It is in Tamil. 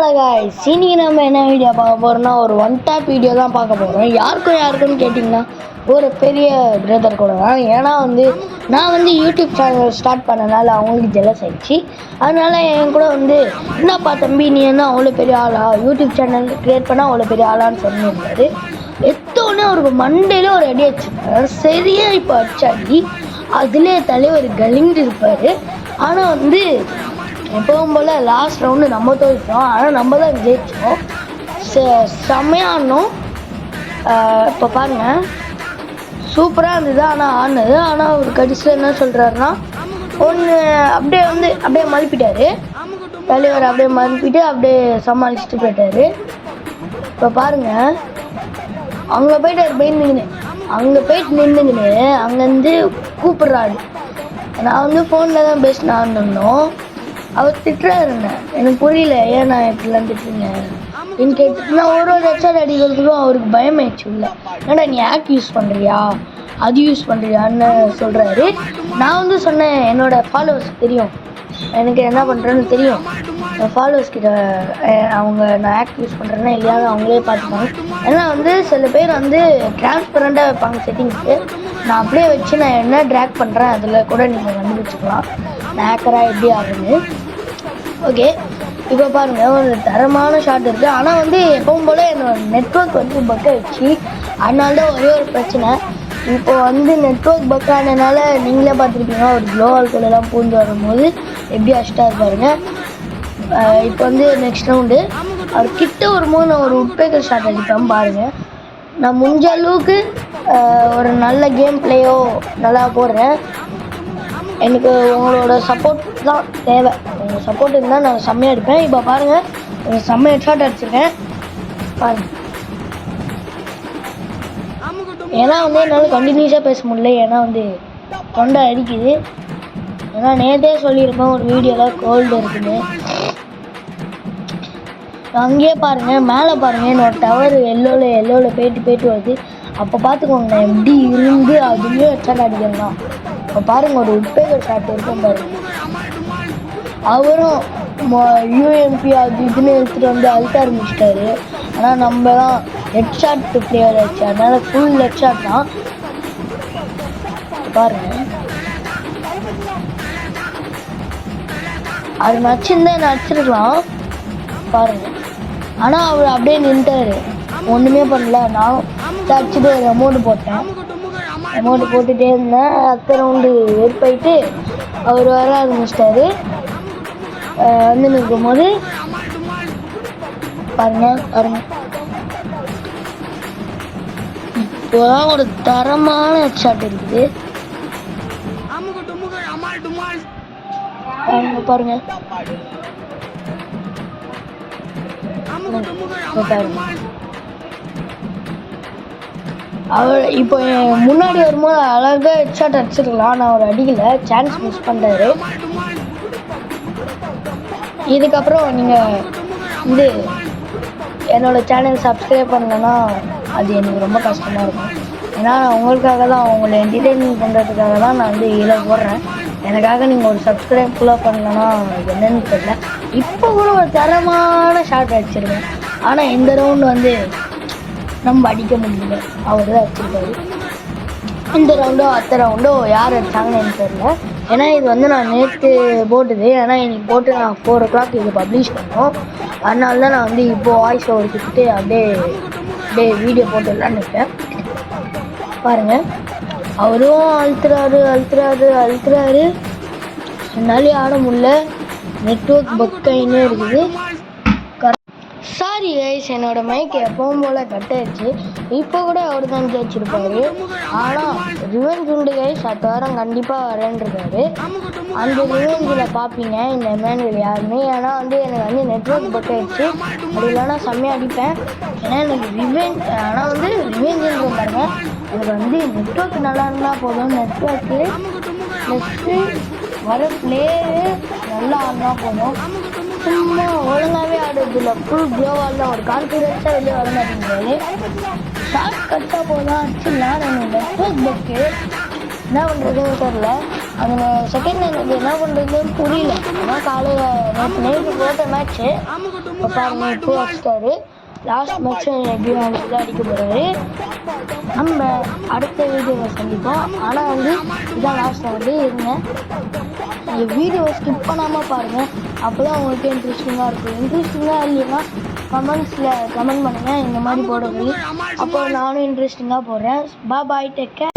ஹலோ காய்ஸ், இன்னைக்கு நம்ம என்ன வீடியோ பார்க்க போகிறோம்னா ஒரு ஒன் டாப் வீடியோ தான் பார்க்க போகிறோம். யாருக்குன்னு கேட்டிங்கன்னா ஒரு பெரிய பிரதர் கூட தான். ஏன்னா நான் யூடியூப் சேனல் ஸ்டார்ட் பண்ணனால அவங்களுக்கு ஜெலஸ் ஆகிடுச்சு. அதனால் என் கூட என்னப்பா தம்பி நீ என்ன அவ்வளோ பெரிய ஆளா, யூடியூப் சேனல் க்ரியேட் பண்ணால் அவ்வளோ பெரிய ஆளான்னு சொல்லியிருந்தாரு. எத்தோடனே அவருக்கு மண்டையில் ஒரு அடி அடிச்சிருக்காரு. சரியாக இப்போ அடிச்சாடி அதிலே தலைவர் கலிந்து இருப்பார். ஆனால் எப்பவும் போல் லாஸ்ட் ரவுண்டு நம்ம தோற்றோம். ஆனால் நம்ம தான் ஜெயிச்சோம். செம்மையாக ஆடணும். இப்போ பாருங்கள், சூப்பராக இருந்தது. ஆனால் ஆடினது. ஆனால் அவர் கடைசியில் என்ன சொல்கிறாருன்னா ஒன்று அப்படியே மழுப்பிட்டார். தலைவர் அப்படியே மழுப்பிட்டு அப்படியே சமாளிச்சுட்டு போயிட்டார். இப்போ பாருங்கள், அங்கே போயிட்டு நின்றுங்கன்னு அங்கேருந்து கூப்பிட்றாரு. நான் ஃபோனில் தான் பேசினான்னு இருந்தோம். அவர் திட்டுறாருங்க. எனக்கு புரியல, ஏன் நான் இப்படிலாம் திட்டுறீங்க அப்படின்னு கேட்டுட்டுனா ஒரு ஹெட்செட் அடிக்கிறதுக்கும் அவருக்கு பயமாயிடுச்சு. இல்லை ஏன்னா நீ ஆப் யூஸ் பண்ணுறியா, அது யூஸ் பண்ணுறியான்னு சொல்கிறாரு. நான் சொன்னேன் என்னோடய ஃபாலோவர்ஸ் தெரியும், எனக்கு என்ன பண்ணுறேன்னு தெரியும். என் ஃபாலோவர்ஸ் கிட்ட நான் ஆப் யூஸ் பண்ணுறேன்னா இல்லையாவது அவங்களே பார்த்துப்பாங்க. ஏன்னா சில பேர் டிரான்ஸ்பரண்ட்டாக வைப்பாங்க செட்டிங்ஸு. நான் அப்படியே வச்சு நான் என்ன ட்ராக் பண்ணுறேன் அதில் கூட நீங்கள் கண்டுபிடிச்சிக்கலாம் நான் ஹேக்கராக எப்படி ஆகுதுன்னு. ஓகே, இப்போ பாருங்கள், ஒரு தரமான ஷாட் இருக்குது. ஆனால் எப்பவும் போல் என்னோட நெட்ஒர்க் பக் ஆகிடுச்சு. அதனால தான் ஒரே ஒரு பிரச்சனை. இப்போ நெட்ஒர்க் பக் ஆனதுனால நீங்களே பார்த்துருப்பீங்க, ஒரு க்ளோவால் கூடலாம் பூந்து வரும்போது எப்படி அஷ்டாக இருப்பாருங்க. இப்போ நெக்ஸ்ட் ரவுண்டு அவர் கிட்ட வரும்போது நான் ஒரு உட்பேக்கர் ஷாட் அடிப்பேன் பாருங்கள். நான் முடிஞ்ச அளவுக்கு ஒரு நல்ல கேம் பிளேயோ நல்லா போடுறேன். எனக்கு உங்களோட சப்போர்ட் தான் தேவை. உங்கள் சப்போர்ட் இருந்தால் நான் செம்மையாக அடிப்பேன். இப்போ பாருங்கள், ஒரு செம்ம ஹெட்ஷாட் அடிச்சிருக்கேன் பாருங்கள். ஏன்னா என்னால் கண்டினியூஸாக பேச முடியல. ஏன்னா தொண்டை அடிக்குது. ஏன்னா நேற்றே சொல்லியிருப்பேன் ஒரு வீடியோவில் கோல்டு இருக்குன்னு. அங்கேயே பாருங்கள், மேலே பாருங்கள், என்னோட டவர் எல்லோவில் போயிட்டு வருது. அப்போ பார்த்துக்கோங்க நான் எப்படி இருந்து அதுலேயும் ஹெட்ஷாட் அடிக்கிறேன். இப்போ பாருங்கள், ஒரு உட்பேக்கர் ஷாட் இருக்கும் பாருங்கள். அவரும் யூஎம்பி அது இதுன்னு எடுத்துகிட்டு அழுத்த ஆரம்பிச்சிட்டாரு. ஆனால் நம்ம தான் ஹெட்ஷாட் பிளேயர் ஆச்சு. அதனால் ஃபுல் ஹெட்ஷாட் தான். பாருங்கள், அது நச்சுருந்தா என்ன அடிச்சிருக்கலாம் பாருங்கள். ஆனால் அவர் அப்படியே நின்றுட்டார், ஒன்றுமே பண்ணல. நான் அடிச்சுட்டு ஒரு அமௌண்ட்டு போட்டுகிட்டே இருந்தேன். அடுத்த ரவுண்டு ஏற்பாயிட்டு அவர் வர ஆரம்பிச்சிட்டாரு. நிற்கும்போது பாருங்க இப்போதான் ஒரு தரமான ஹெட்ஷாட் இருக்குது பாருங்க. அவர் இப்போ முன்னாடி வரும்போது அழகாக ஹெட்ஷாட் அடிச்சிருக்கலாம். நான் அவர் அடிக்கலை, சான்ஸ் மிஸ் பண்ணுறாரு. இதுக்கப்புறம் நீங்கள் என்னோடய சேனல் சப்ஸ்கிரைப் பண்ணலன்னா அது எனக்கு ரொம்ப கஷ்டமாக இருக்கும். ஏன்னா உங்களுக்காக தான், உங்களை என்டர்டெயின்மெண்ட் பண்ணுறதுக்காக தான் நான் இதில் போடுறேன். எனக்காக நீங்கள் ஒரு சப்ஸ்கிரைப் ஃபுல்லாக பண்ணலன்னா என்னன்னு தெரியல. இப்போ கூட ஒரு தரமான ஷாட் அடிச்சிருக்கேன். ஆனால் இந்த ரவுண்டு நம்ம அடிக்க முடியல, அவர் தான் அடிச்சிருக்காரு. இந்த ரவுண்டோ அடுத்த ரவுண்டோ யார் அடித்தாங்கன்னு எனக்கு தெரியல. ஏன்னா இது நான் நேற்று போட்டுது. ஏன்னா இன்னைக்கு போட்டு நான் 4 o'clock இது பப்ளிஷ் பண்ணோம். அதனால தான் நான் இப்போது வாய்ஸ் ஓவர் கொடுத்துட்டு அப்படியே வீடியோ போட்டுடலான்னு இருக்கேன். பாருங்கள், அவரும் அழுத்துறாரு. என்னாலே ஆட முடியல, நெட்ஒர்க் பக்காயின்னே இருக்குது. சாரி கைஸ், என்னோட மைக் எப்பவும் போல் கட் ஆயிடுச்சு. இப்போ கூட அவர் தான் ஜெயிச்சிருப்பாரு. ஆனால் ரிவெஞ்ச் உண்டு கைஸ், அடுத்த வாரம் கண்டிப்பாக வரேன்ருக்காரு. அந்த ரிவெஞ்சில் பார்ப்பீங்க இந்த மேனுவல் யாருமே. ஏன்னா எனக்கு நெட்ஒர்க் பக் ஆயிடுச்சு. அப்படி இல்லைன்னா செம்மையாக அடிப்பேன். ஏன்னா எனக்கு ரிவெஞ்ச், ஆனால் ரிவெஞ்சுன்னு பாருங்க, எனக்கு நெட்ஒர்க் நல்லா இருந்தால் போதும். நெட்ஒர்க்கு நெக்ஸ்ட்டு வர பிளேயரு நல்லா ஆடினா போதும். சும்மா ஒழுங்காகவே ஆடுறது இல்லை, ஃபுல் க்ளோவால் தான். ஒரு கான்ஃபிடென்ஸாக வெளியே வர மாட்டேங்கிறாரு. ஷார்ட் கட்டாக போதான் அடிச்சுலாம். எனக்கு நெட்ஒர்க் பக்கு என்ன பண்ணுறதுன்னு தெரில. அந்த செகண்ட் எனக்கு என்ன பண்ணுறதுன்னு புரியல. ஆனால் காலையில் நேற்று போட்ட மேட்ச்சு இப்போ பாருங்க இப்போ வச்சிட்டாரு. லாஸ்ட் மேட்ச்சும் எப்படியும் அவங்க தான் அடிக்க போகிறாரு. நம்ம அடுத்த வீடியோவை சந்திப்போம். ஆனால் வந்து இதான் லாஸ்ட்டில் வந்து இருங்க, வீடியோவை ஸ்கிப் பண்ணாமல் பாருங்கள். அப்போ தான் உங்களுக்கு இன்ட்ரெஸ்டிங்காக இருக்கும். இன்ட்ரெஸ்டிங்காக இல்லைன்னா கமெண்ட்ஸில் கமெண்ட் பண்ணுங்கள் இந்த மாதிரி போட சொல்லி. அப்போ நானும் இன்ட்ரெஸ்டிங்காக போடுறேன். பாய், டேக் கேர்.